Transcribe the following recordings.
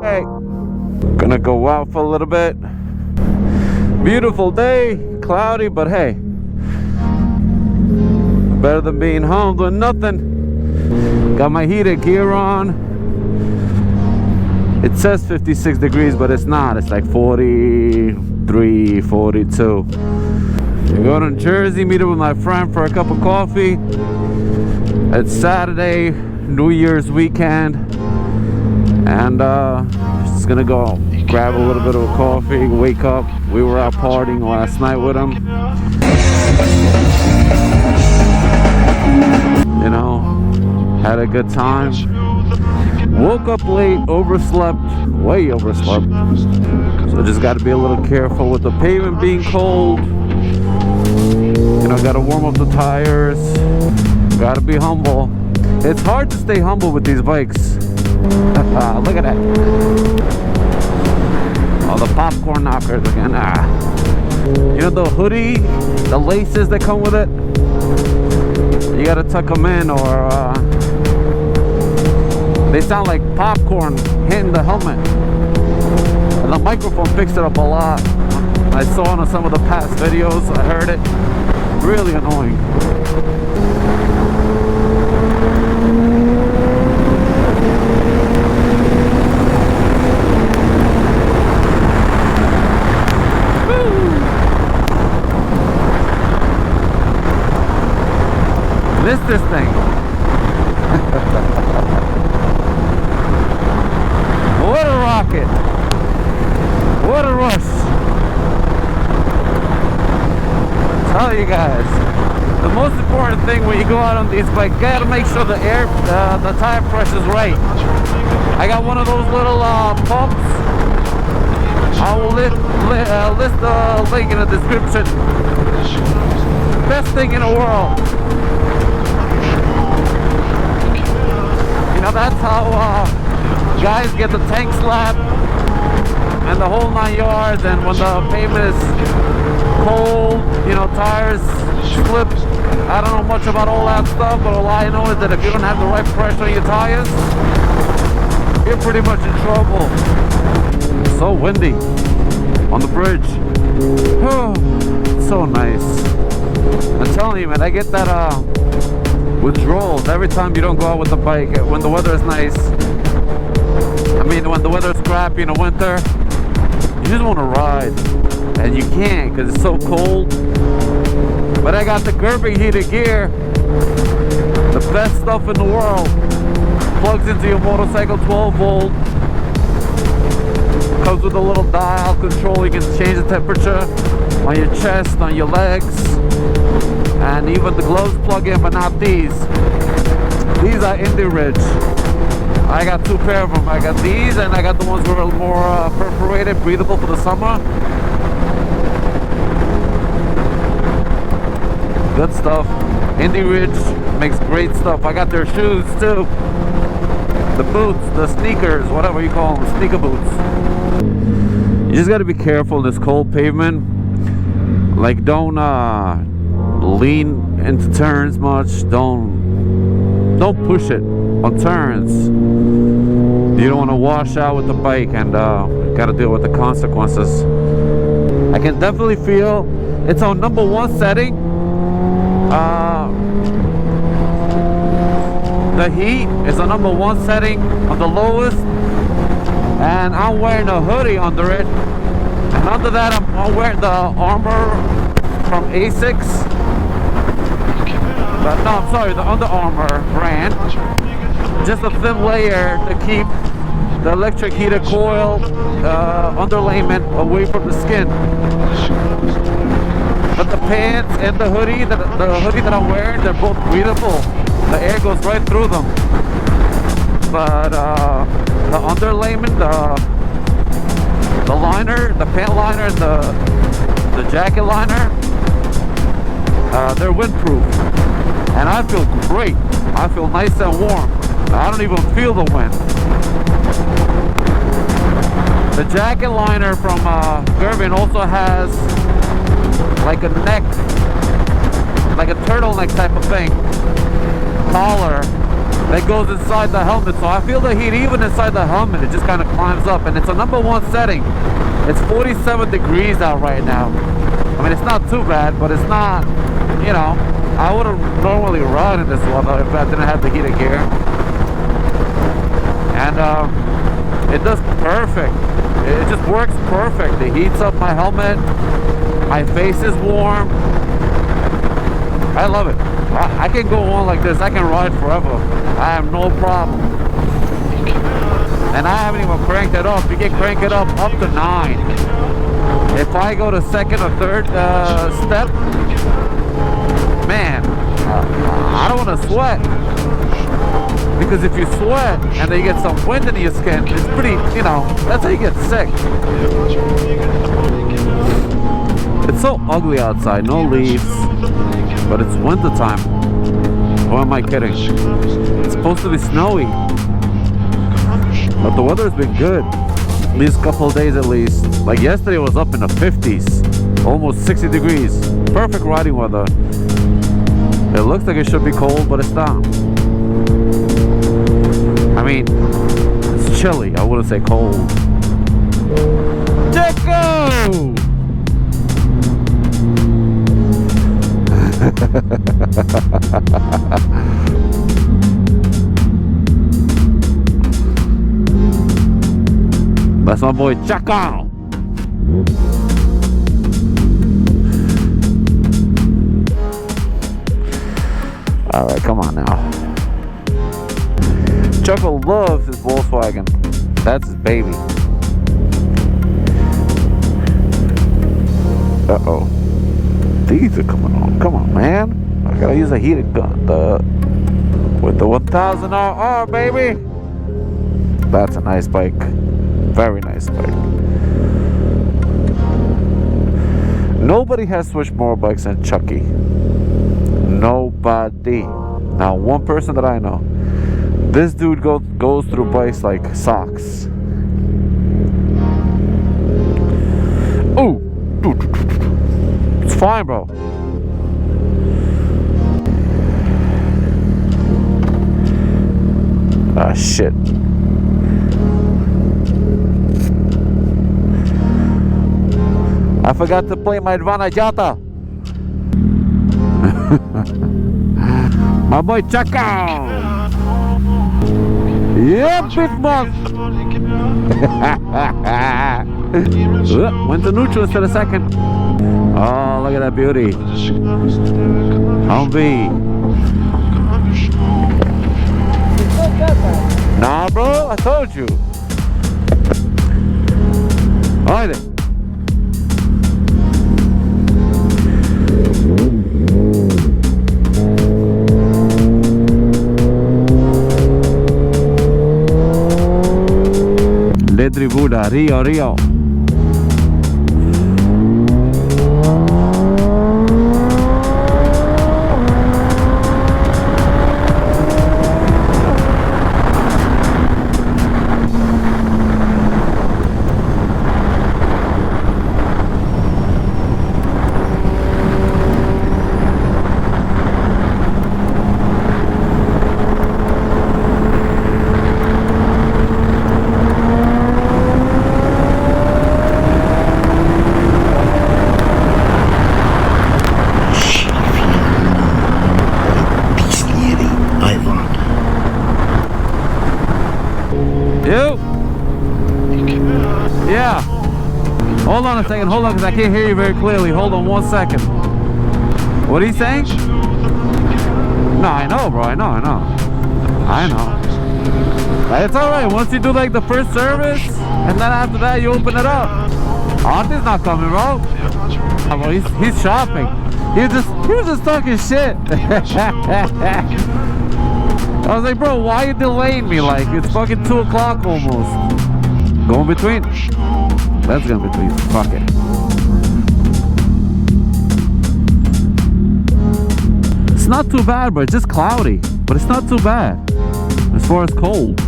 Hey, gonna go out for a little bit. Beautiful day, cloudy, but hey, better than being home doing nothing. Got my heated gear on. It says 56 degrees, but it's not. It's like 43, 42. I go to Jersey, meet up with my friend for a cup of coffee. It's Saturday, New Year's weekend, and just gonna go grab a little bit of a coffee, wake up. We were out partying last night with him. You know, had a good time. Woke up late, overslept, way overslept. So just got to be a little careful with the pavement being cold. You know, got to warm up the tires. Got to be humble. It's hard to stay humble with these bikes. Look at that. Oh, the popcorn knockers again. You know the hoodie, the laces that come with it? You got to tuck them in, or they sound like popcorn hitting the helmet. And the microphone picks it up a lot. I saw it on some of the past videos. I heard it. Really annoying. Missed this thing. What a rocket. What a rush. Tell you guys, the most important thing when you go out on these bikes, you gotta make sure the tire pressure is right. I got one of those little pumps. I will list the link in the description. Best thing in the world. You know, that's how guys get the tank slap and the whole 9 yards. And when the pavement is cold, you know, tires slip. I don't know much about all that stuff, but all I know is that if you don't have the right pressure on your tires, you're pretty much in trouble. It's so windy on the bridge. Oh, so nice. I'm telling you, man, I get that withdrawals every time you don't go out with the bike when the weather is nice. I mean, when the weather is crappy in the winter, you just want to ride, and you can't because it's so cold. But I got the Gerber heated gear, the best stuff in the world. Plugs into your motorcycle, 12 volt. Comes with a little dial control. You can change the temperature on your chest, on your legs, and even the gloves plug in, but not these. These are Indie Ridge. I got two pair of them. I got these, and I got the ones that are more perforated, breathable for the summer. Good stuff. Indie Ridge makes great stuff. I got their shoes too. The boots, the sneakers, whatever you call them, sneaker boots. You just got to be careful in this cold pavement. Like, don't lean into turns much. Don't push it on turns. You don't want to wash out with the bike, and got to deal with the consequences. I can definitely feel it's on #1 setting. The heat is on #1 setting on the lowest, and I'm wearing a hoodie under it, and under that I'm wearing the armor from Asics. No, I'm sorry, the Under Armour brand. Just a thin layer to keep the electric heated coil underlayment away from the skin. But the pants and the hoodie that I'm wearing, they're both breathable. The air goes right through them. But the underlayment, the liner, the pant liner, and the jacket liner, they're windproof. And I feel great. I feel nice and warm. I don't even feel the wind. The jacket liner from Gerber also has like a neck, like a turtleneck type of thing, collar that goes inside the helmet. So I feel the heat even inside the helmet. It just kind of climbs up, and it's a #1 setting. It's 47 degrees out right now. I mean, it's not too bad, but it's not, you know, I wouldn't normally run in this weather if I didn't have the heated gear. And it does perfect. It just works perfect. It heats up my helmet. My face is warm. I love it. I can go on like this. I can ride forever. I have no problem. And I haven't even cranked it up. You can crank it up to 9. If I go to second or third step, man, I don't want to sweat. Because if you sweat and then you get some wind in your skin, it's pretty, you know, that's how you get sick. It's so ugly outside, no leaves, but it's winter time. Or am I kidding? It's supposed to be snowy, but the weather's been good these couple of days at least. Like yesterday, it was up in the 50s, almost 60 degrees. Perfect riding weather. It looks like it should be cold, but it's not. I mean, it's chilly. I wouldn't say cold. Checo! That's my boy Checo. All right, come on now. Checo loves his Volkswagen. That's his baby. Uh-oh. These are coming on. Come on, man. I gotta use a heated gun. With the 1000RR, baby. That's a nice bike. Very nice bike. Nobody has switched more bikes than Chucky. Nobody. Not one person that I know. This dude goes through bikes like socks. Ooh. It's fine, bro. Ah, shit. I forgot to play my Vanajata. My boy Checo. Yeah, big boss. Went to neutral instead of second. Oh, look at that beauty. Humvee. Nah, bro, I told you. Alright then. Buda, Rio. Yeah. Hold on a second. Hold on, because I can't hear you very clearly. Hold on 1 second. What are you saying? No, I know, bro. I know. It's alright. Once you do like the first service, and then after that you open it up. Auntie's not coming, bro. Oh, well, he's shopping. He was just talking shit. I was like, bro, why are you delaying me? Like, it's fucking 2 o'clock almost. Go in between. Let's go in between. Fuck it. It's not too bad, bro. It's just cloudy. But it's not too bad. As far as cold.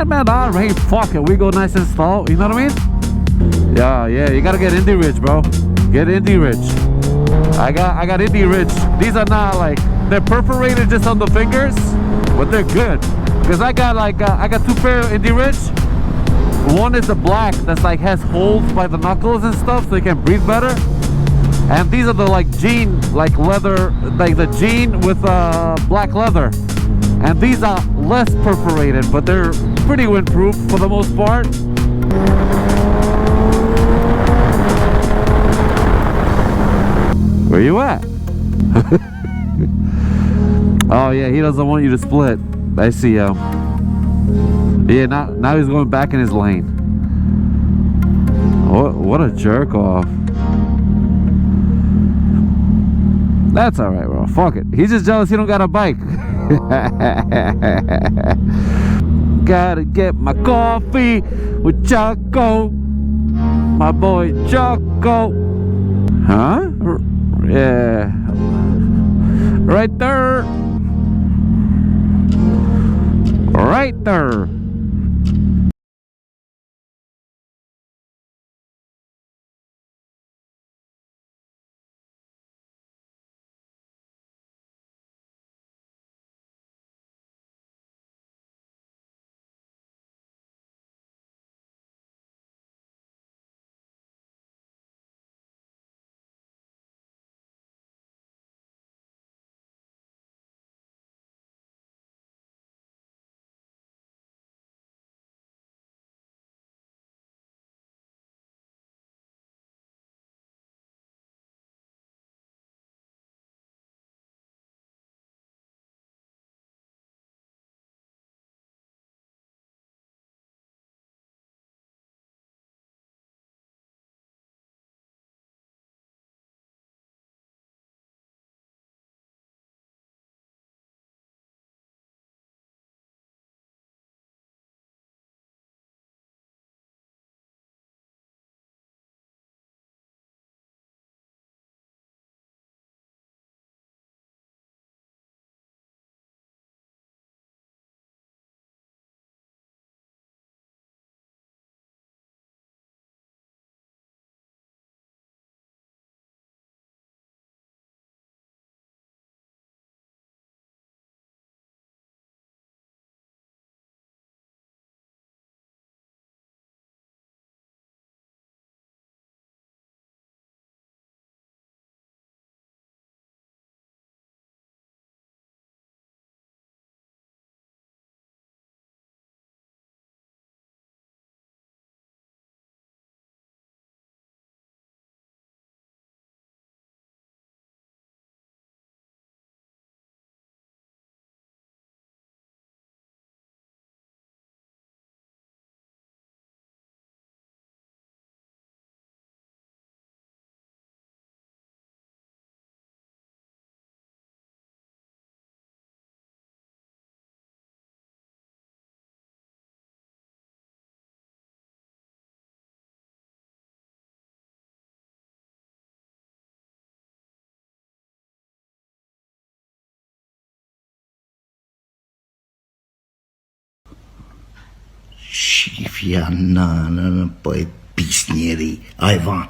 Man, alright, fuck it. We go nice and slow. You know what I mean? Yeah, you gotta get indie rich, bro. Get indie rich. I got indie rich. These are not like they're perforated just on the fingers, but they're good. Because I got like I got 2 pair of Indie Rich. One is the black that's like has holes by the knuckles and stuff, so you can breathe better. And these are the like jean, like leather, like the jean with black leather. And these are less perforated, but they're pretty windproof for the most part. Where you at? Oh yeah, he doesn't want you to split. I see him. Yeah, now he's going back in his lane. What a jerk off. That's alright, bro. Fuck it. He's just jealous he don't got a bike. Gotta get my coffee with Choco. My boy Choco. Huh? Yeah. Right there. Right there. Shifia na poi pisnieri, Ivan.